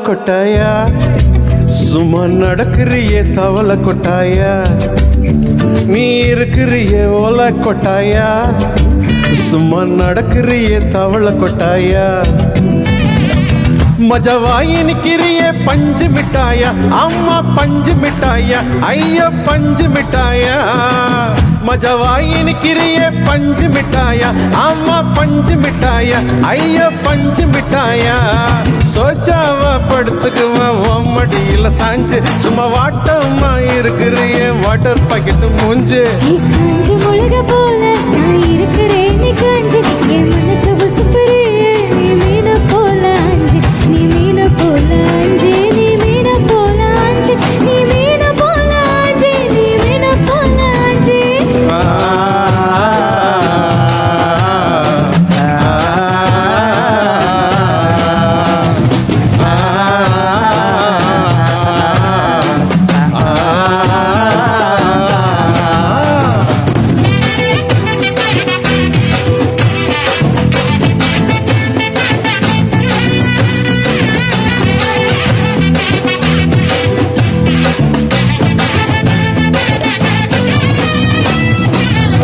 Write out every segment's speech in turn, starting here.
கொட்டாயா சும்மா நடக்கிறியே தவள கொட்டாயா நீ இருக்கிறியே ஓல கொட்டாயா சும்மா நடக்கிறியே தவள கொட்டாயா மஜவாயி நிக்கிறியே பஞ்சு மிட்டாயா அம்மா பஞ்சு மிட்டாயா ஐயோ பஞ்சு மிட்டாயா மஜவாயி நிக்கிறியே பஞ்சு மிட்டாயா அம்மா பஞ்சு மிட்டாயா ஐயோ பஞ்சு மிட்டாயா சோச்சாவா படுத்துக்குவா மடியில சாஞ்சு சும்மா வாட்டம்மா இருக்கிறியே வாட்டர் பாக்கெட்டு மூஞ்சு முழுக போல நான் இருக்கிறேன் நீ காஞ்சு என் மனசு சுப்பரியே நீ மீன போல அஞ்சு நீ மீன போல அஞ்சு நீ மீன போல அஞ்சு நீ மீன போல அஞ்சு நீ மீன போல அஞ்சு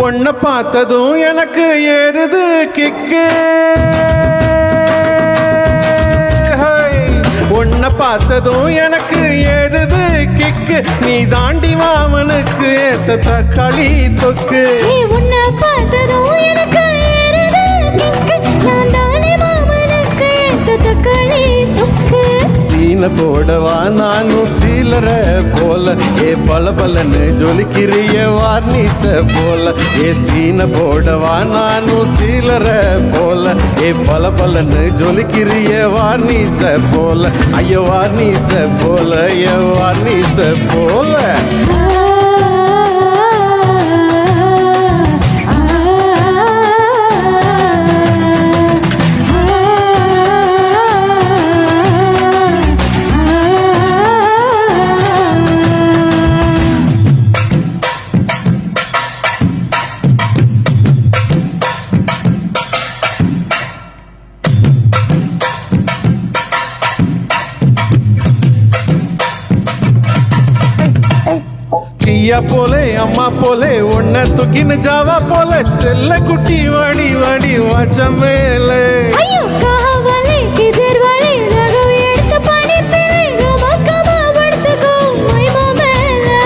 உன்னை பார்த்ததும் எனக்கு ஏறுது கிக்கு உன்னை பார்த்ததும் எனக்கு ஏறுது கிக்கு நீ தாண்டி மாமனுக்கு ஏத்த தக்காளி தொக்கு உன்னை பார்த்ததும் எனக்கு ஏறுது கிக்கு நான் தானே மாமனுக்கு ஏத்த தக்காளி தொக்கு சீன போடவா நானும் சீலர போல ஏ பல பலன்னு ஜொலிக்கிறிய வார்னிச போல ஏ சீன போடவா நானும் சீலர போல ஏ பல பலன்னு ஜொலிக்கிறிய வார்னிச போல ஐயோ வார்னிச போல ஏ வார்னிச போல கியா போலே அம்மா போலே உன்னை தூக்கின்னு ஜாவா போல செல்ல குட்டி வாடி வாடி வாச்ச மேலே ஐயோ காவலே கிதர்வலே ரகு எடுத்து பாடி பேலே கமகமா வடுத்துகோ மைமா மேலே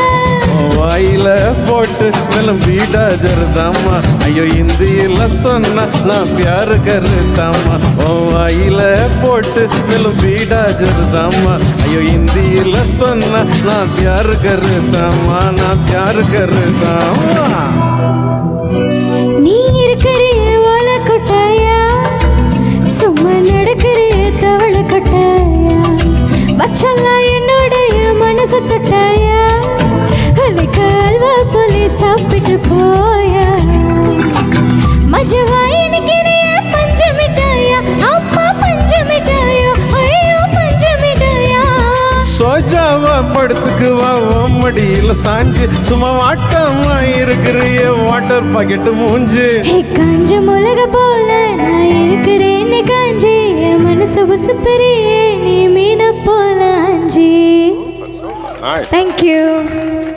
வாயில போட்டு வெல்லம் வீடா ஜர்தாமா ஐயோ இந்தியில சொன்னா நான் பியார் கருதாமா ஓ வாயில போட்டு வெல்லம் வீடா ஜர்தாமா ஐயோ இந்தியில சொன்னா நான் பியார் கருதாமா நான் பியார் கருதாமா நீ இருக்கிறியே ஓல கொட்டாயா சும்மா நடக்கிறியே தவள கொட்டாயா வச்சல்லா என்னுடைய மனசு தொட்டாயா அலைக்கால்வா போலே சாப்பிட்டு போயா மஜவாயி நிக்கிறியே பஞ்சு மிட்டாயா அம்மா பஞ்சு மிட்டாயா ஐயோ பஞ்சு மிட்டாயா சோஜாவா படுத்துக்குவா மடியில சாஞ்சு சும்மா வாட்டம்மா இருக்கிறிய வாட்டர் பாக்கெட்டு மூஞ்சு காஞ்ச முலக போல நான் இருக்கிறேன் நீ காஞ்சி என் மனசு உசுப்பரியே நீ மீன போல அஞ்சி. Thank you.